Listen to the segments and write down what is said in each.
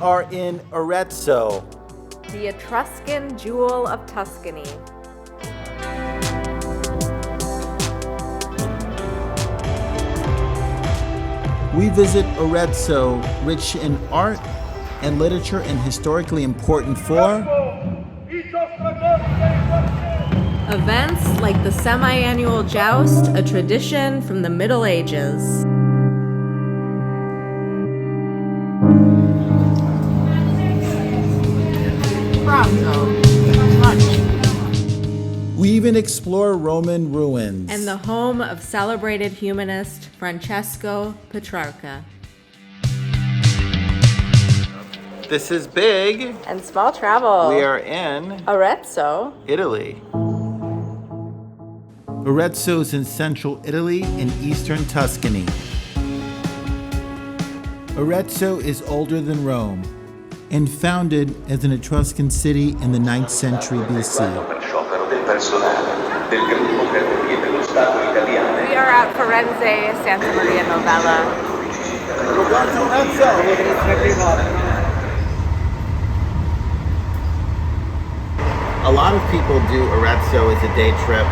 are in Arezzo, the Etruscan jewel of Tuscany. We visit Arezzo, rich in art and literature and historically important for events like the semi-annual Joust, a tradition from the Middle Ages. We even explore Roman ruins. And the home of celebrated humanist Francesco Petrarca. This is big. And small travel. We are in Arezzo, Italy. Arezzo is in central Italy in eastern Tuscany. Arezzo is older than Rome and founded as an Etruscan city in the 9th century BC. We are at Firenze, Santa Maria Novella. A lot of people do Arezzo as a day trip,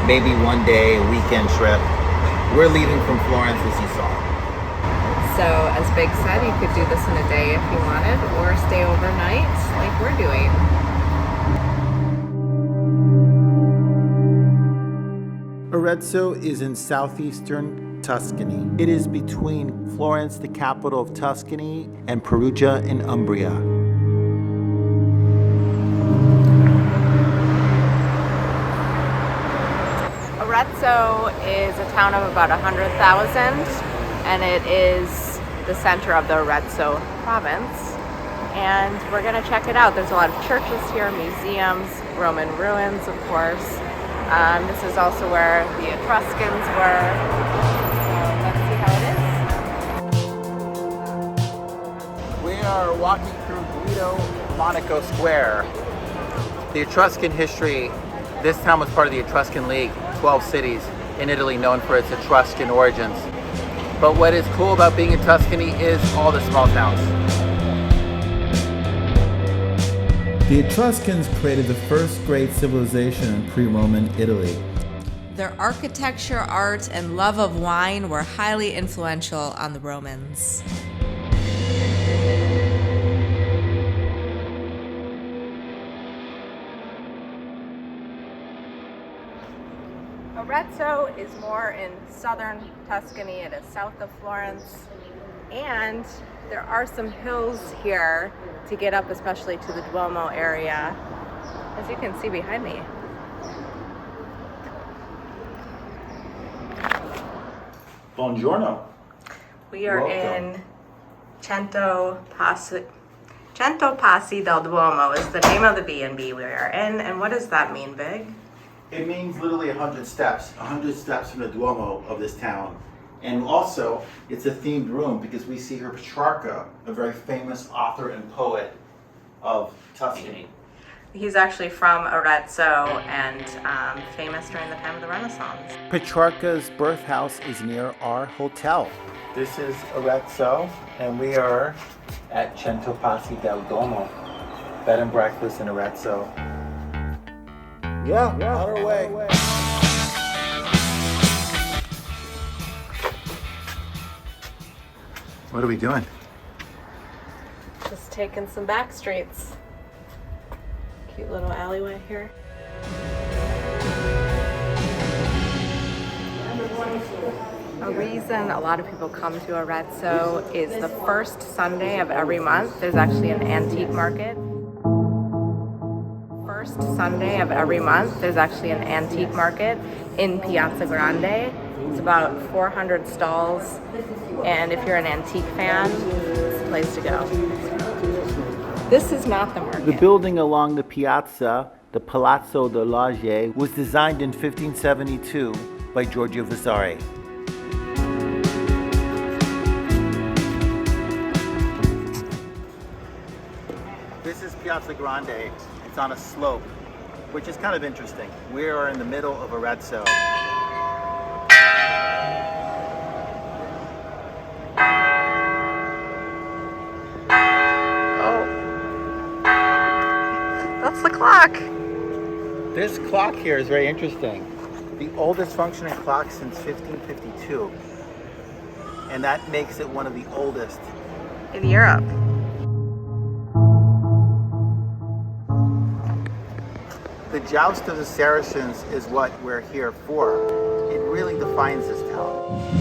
maybe one day, a weekend trip. We're leaving from Florence, as you saw. So, as Big said, you could do this in a day if you wanted, or stay overnight like we're doing. Arezzo is in southeastern Tuscany. It is between Florence, the capital of Tuscany, and Perugia in Umbria. Arezzo is a town of about 100,000, and it is the center of the Arezzo province. And we're going to check it out. There's a lot of churches here, museums, Roman ruins, of course. This is also where the Etruscans were. Let's see how it is. We are walking through Guido Monaco Square. The Etruscan history, this town was part of the Etruscan League, 12 cities in Italy known for its Etruscan origins. But what is cool about being in Tuscany is all the small towns. The Etruscans created the first great civilization in pre-Roman Italy. Their architecture, art, and love of wine were highly influential on the Romans. Arezzo is more in southern Tuscany. It is south of Florence, and there are some hills here to get up, especially to the Duomo area, as you can see behind me. Buongiorno. We are Welcome. in Cento Passi del Duomo is the name of the B&B we are in, and what does that mean, Big? It means literally 100 steps from the Duomo of this town. And also, it's a themed room because we see here Petrarca, a very famous author and poet of Tuscany. He's actually from Arezzo and famous during the time of the Renaissance. Petrarca's birth house is near our hotel. This is Arezzo, and we are at Cento Passi del Duomo, bed and breakfast in Arezzo. Yeah, on our way. What are we doing? Just taking some back streets. Cute little alleyway here. A reason a lot of people come to Arezzo is the first Sunday of every month. There's actually an antique market. First Sunday of every month, there's actually an antique market in Piazza Grande. It's about 400 stalls, and if you're an antique fan, it's the place to go. This is not the market. The building along the piazza, the Palazzo de Lage, was designed in 1572 by Giorgio Vasari. This is Piazza Grande. It's on a slope, which is kind of interesting. We are in the middle of Arezzo. clock. This clock here is very interesting. The oldest functioning clock since 1552. And that makes it one of the oldest In Europe. The Joust of the Saracens is what we're here for. It really defines this town.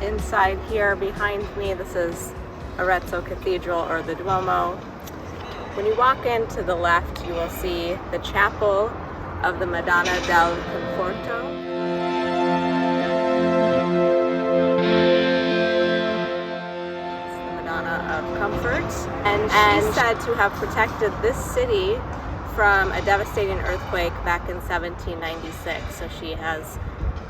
Inside here behind me, this is Areto Cathedral, or the Duomo. When you walk in to the left, you will see the chapel of the Madonna del Conforto. It's the Madonna of Comfort. And she's said to have protected this city from a devastating earthquake back in 1796. So she has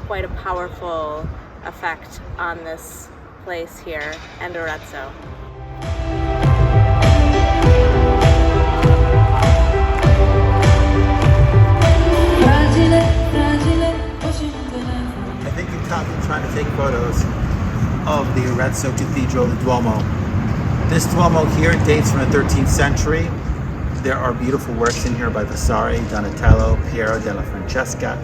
quite a powerful effect on this place here, and Arezzo. I think you're trying to take photos of the Arezzo Cathedral, the Duomo. This Duomo here dates from the 13th century. There are beautiful works in here by Vasari, Donatello, Piero della Francesca.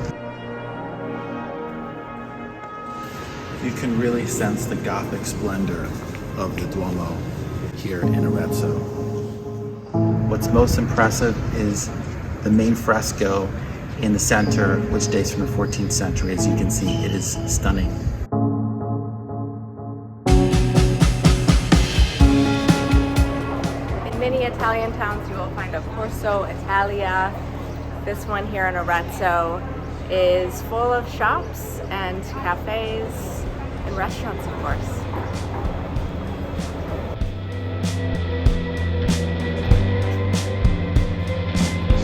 You can really sense the Gothic splendor of the Duomo here in Arezzo. What's most impressive is the main fresco in the center, which dates from the 14th century. As you can see, it is stunning. In many Italian towns, you will find a Corso Italia. This one here in Arezzo is full of shops and cafes and restaurants, of course.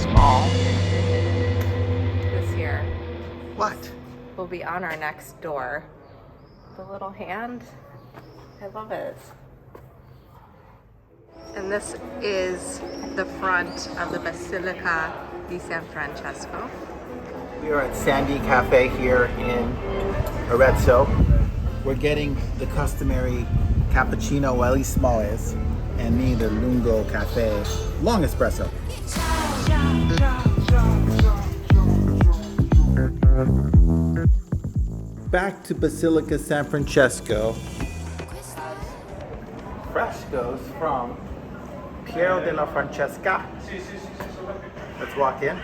Small. This here What? will be on our next door. The little hand, I love it. And this is the front of the Basilica di San Francesco. We are at Sandy Cafe here in Arezzo. We're getting the customary cappuccino, well, at least small is, and me the lungo cafe, long espresso. Back to Basilica San Francesco. Frescoes from Piero della Francesca. Let's walk in.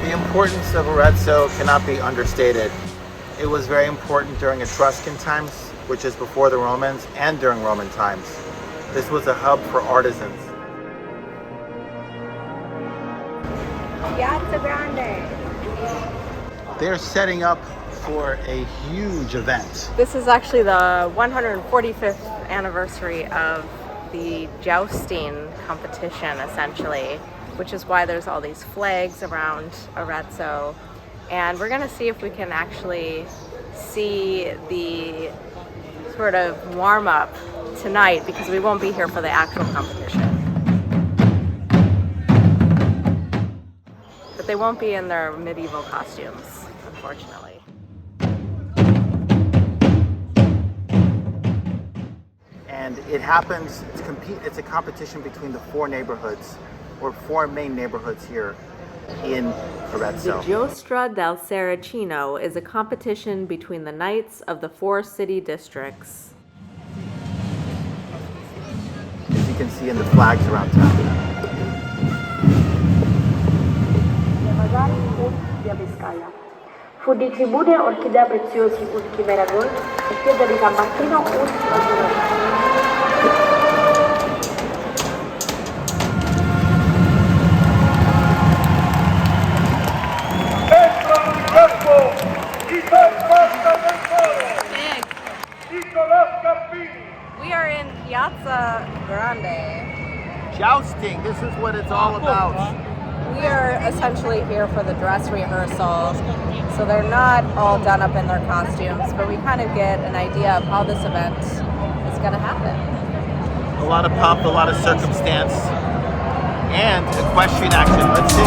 The importance of Arezzo cannot be understated. It was very important during Etruscan times, which is before the Romans, and during Roman times. This was a hub for artisans. Piazza Grande. They're setting up for a huge event. This is actually the 145th anniversary of the jousting competition, essentially, which is why there's all these flags around Arezzo. And we're gonna see if we can actually see the sort of warm-up tonight, because we won't be here for the actual competition. But they won't be in their medieval costumes, unfortunately. And it happens to compete, it's a competition between the four neighborhoods, or four main neighborhoods here in Arezzo. The Giostra del Saracino is a competition between the knights of the four city districts. As you can see in the flags around town. Fu di tribune orchidea preziosi ultime Aragon e piede di San Martino ultima giornata. We are in Piazza Grande. Jousting, this is what it's all about. We are essentially here for the dress rehearsal, so they're not all done up in their costumes, but we kind of get an idea of how this event is going to happen. a lot of pomp, a lot of circumstance, and equestrian action. Let's see.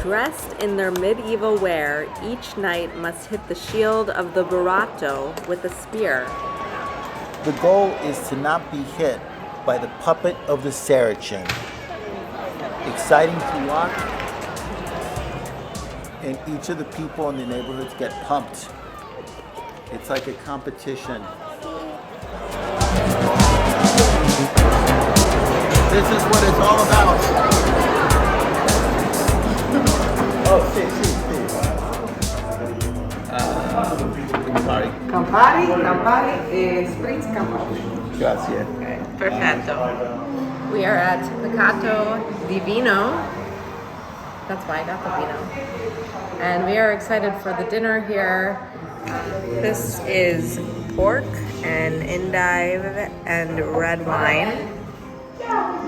Dressed in their medieval wear, each knight must hit the shield of the Areto with a spear. The goal is to not be hit by the puppet of the Saracen. Exciting to watch, and each of the people in the neighborhoods get pumped. It's like a competition. This is what it's all about. Oh, see. Sorry. Campari, spritz Campari. Grazie. Okay, perfetto. We are at Mercato di Vino. That's why I got the vino. And we are excited for the dinner here. This is pork and endive and red wine.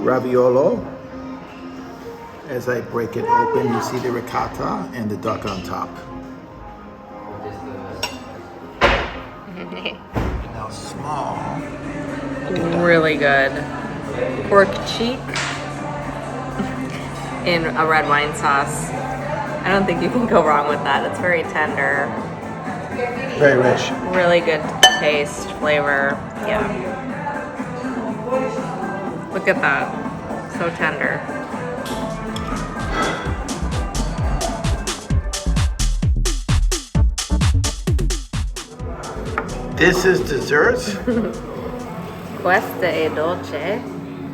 Raviolo. As I break it open, you see the ricotta and the duck on top. Now small. Really good. Pork cheek in a red wine sauce. I don't think you can go wrong with that. It's very tender. Very rich. Really good taste, flavor. Yeah. Look at that. So tender. This is dessert Questa è dolce.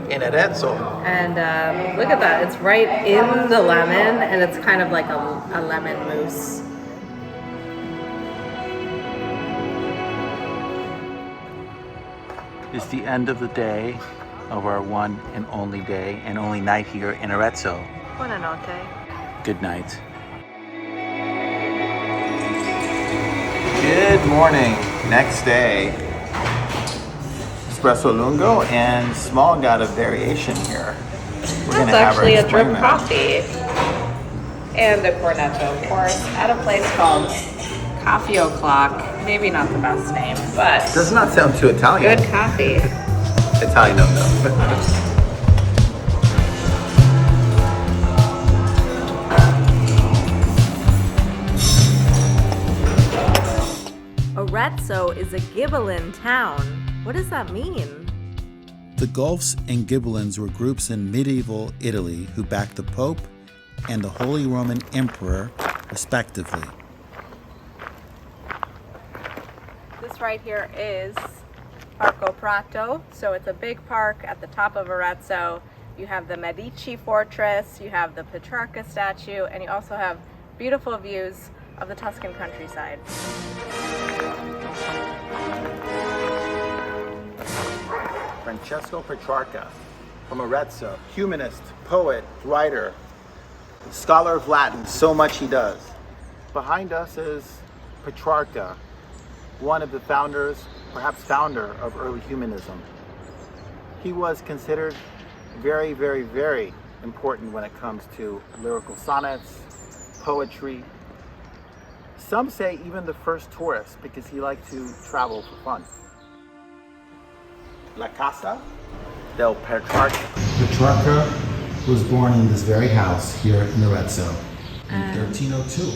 in Arezzo. And look at that. It's right in the lemon, and it's kind of like a lemon mousse. It's the end of the day of our one and only day and only night here in Arezzo. Buonanotte. Good night. Good morning. Next day. Espresso lungo and small got a variation here. We're That's actually a drip coffee. And a cornetto, of course, at a place called Coffee O'Clock. Maybe not the best name, but Does not sound too Italian. good coffee. Italian, no. Arezzo is a Ghibelline town. What does that mean? The Guelphs and Ghibellines were groups in medieval Italy who backed the Pope and the Holy Roman Emperor, respectively. This right here is Parco Prato. So it's a big park at the top of Arezzo. You have the Medici fortress, you have the Petrarca statue, and you also have beautiful views of the Tuscan countryside. Francesco Petrarca from Arezzo, humanist, poet, writer, scholar of Latin, so much he does. Behind us is Petrarca, one of the founders, perhaps founder of early humanism. He was considered very, very, very important when it comes to lyrical sonnets, poetry. Some say even the first tourist because he liked to travel for fun. La Casa del Petrarca. Petrarca was born in this very house here in Arezzo in 1302.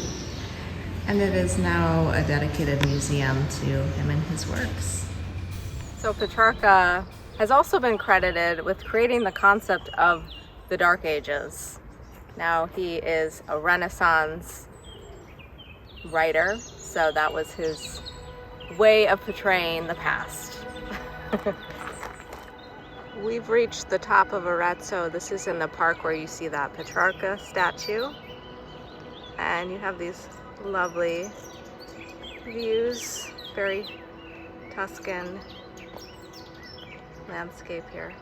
And it is now a dedicated museum to him and his works. So Petrarca has also been credited with creating the concept of the Dark Ages. Now he is a Renaissance writer, so that was his way of portraying the past. We've reached the top of Arezzo. This is in the park where you see that Petrarca statue. And you have these lovely views, very Tuscan landscape here.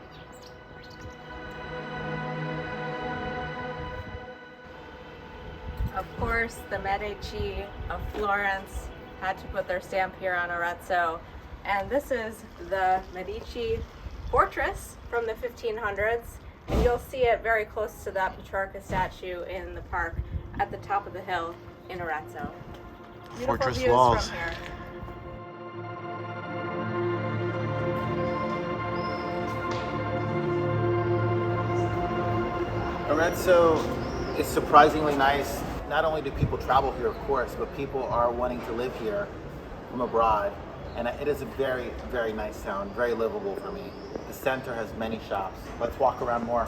Of course, the Medici of Florence had to put their stamp here on Arezzo. And this is the Medici fortress from the 1500s. And you'll see it very close to that Petrarca statue in the park at the top of the hill. in Arezzo. Beautiful Fortress views walls. from here. Arezzo is surprisingly nice. Not only do people travel here, of course, but people are wanting to live here from abroad. And it is a very, very nice town, very livable for me. The center has many shops. Let's walk around more.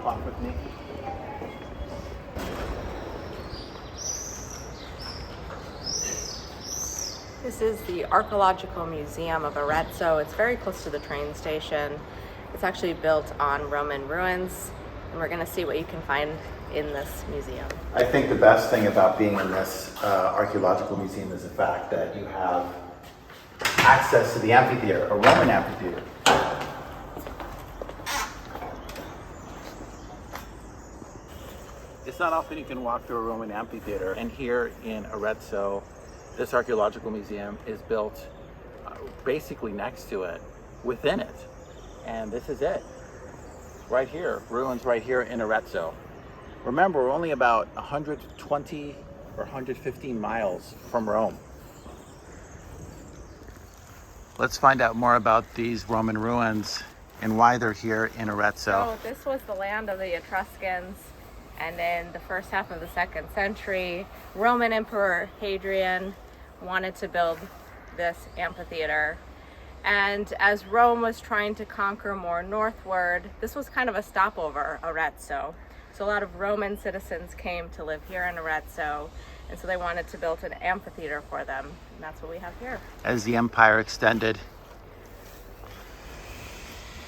Walk with me. This is the Archeological Museum of Arezzo. It's very close to the train station. It's actually built on Roman ruins, and we're gonna see what you can find in this museum. I think the best thing about being in this archaeological museum is the fact that you have access to the amphitheater, a Roman amphitheater. It's not often you can walk through a Roman amphitheater, and here in Arezzo, this archaeological museum is built basically next to it, within it. And this is it, right here, ruins right here in Arezzo. Remember, we're only about 120 or 115 miles from Rome. Let's find out more about these Roman ruins and why they're here in Arezzo. So this was the land of the Etruscans, and in the first half of the 2nd century, Roman Emperor Hadrian wanted to build this amphitheater. And as Rome was trying to conquer more northward, this was kind of a stopover, Arezzo. So a lot of Roman citizens came to live here in Arezzo, and so they wanted to build an amphitheater for them, and that's what we have here. As the empire extended.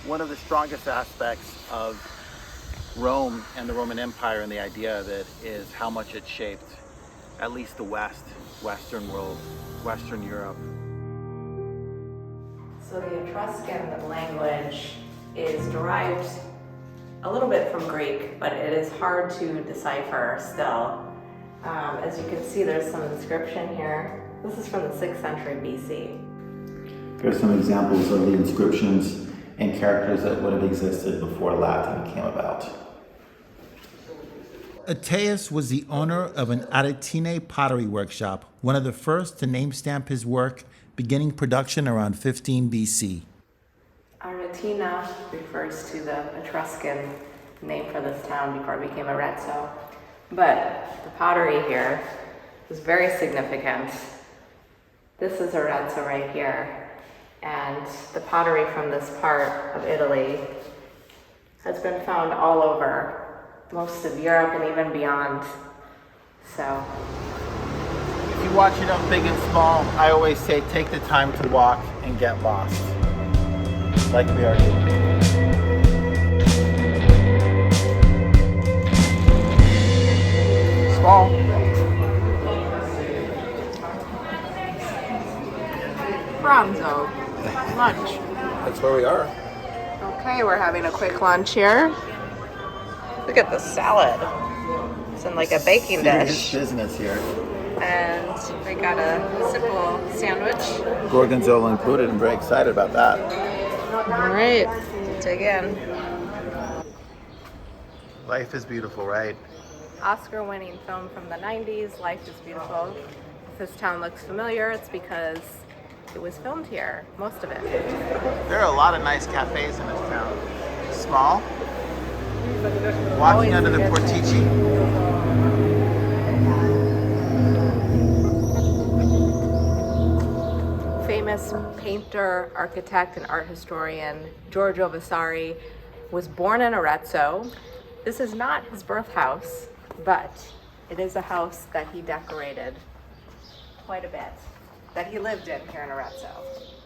One of the strongest aspects of Rome and the Roman Empire and the idea of it is how much it shaped at least the Western world, Western Europe. So the Etruscan language is derived a little bit from Greek, but it is hard to decipher still. As you can see, there's some inscription here. This is from the 6th century BC. Here's some examples of the inscriptions and characters that would have existed before Latin came about. Ateus was the owner of an Aretine pottery workshop, one of the first to name stamp his work, beginning production around 15 BC. Aretina refers to the Etruscan name for this town before it became Arezzo. But the pottery here is very significant. This is Arezzo right here. And the pottery from this part of Italy has been found all over most of Europe and even beyond. So If you watch it up big and small, I always say take the time to walk and get lost. Like we are doing. Small. Bronzo, lunch. That's where we are. Okay, we're having a quick lunch here. Look at the salad. It's in like a baking Serious dish. business here. And we got a simple sandwich. Gorgonzola included. I'm very excited about that. All right, dig in. Life is beautiful, right? Oscar-winning film from the 90s, Life is Beautiful. If this town looks familiar, it's because it was filmed here, most of it. There are a lot of nice cafes in this town. Small. Walking under the Portici. Famous painter, architect, and art historian Giorgio Vasari was born in Arezzo. This is not his birth house, but it is a house that he decorated quite a bit, that he lived in here in Arezzo.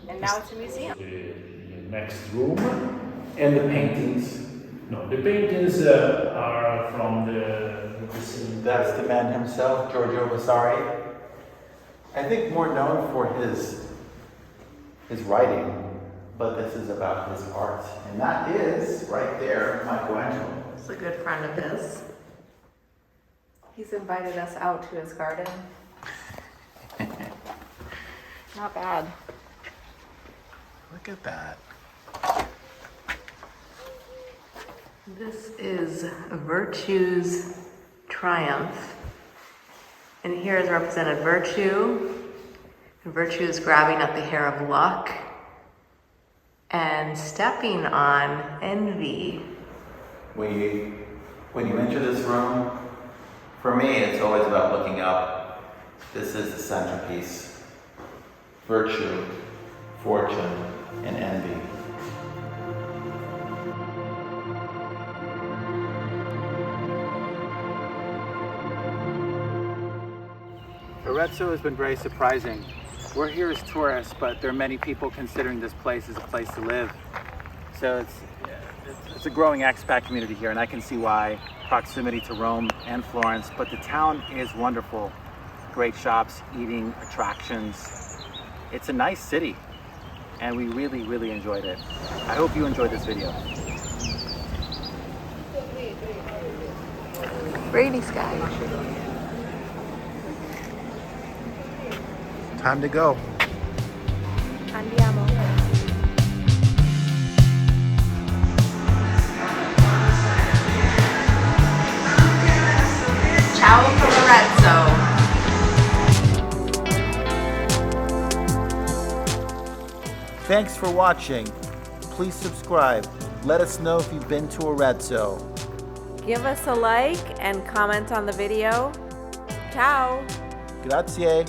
And now it's a museum. The next room. And the paintings. No, the paintings are from the That's the man himself, Giorgio Vasari. I think more known for his writing, but this is about his art. And that is, right there, Michelangelo. It's a good friend of his. He's invited us out to his garden. Not bad. Look at that. This is Virtue's Triumph. And here is represented Virtue. And Virtue is grabbing at the hair of luck and stepping on Envy. When you enter this room, for me, it's always about looking up. This is the centerpiece. Virtue, fortune, and envy. Arezzo has been very surprising. We're here as tourists, but there are many people considering this place as a place to live. So it's a growing expat community here, and I can see why. Proximity to Rome and Florence, but the town is wonderful. Great shops, eating, attractions. It's a nice city, and we really, really enjoyed it. I hope you enjoyed this video. Rainy sky. Time to go. Andiamo. Ciao from Arezzo. Thanks for watching. Please subscribe. Let us know if you've been to Arezzo. Give us a like and comment on the video. Ciao. Grazie.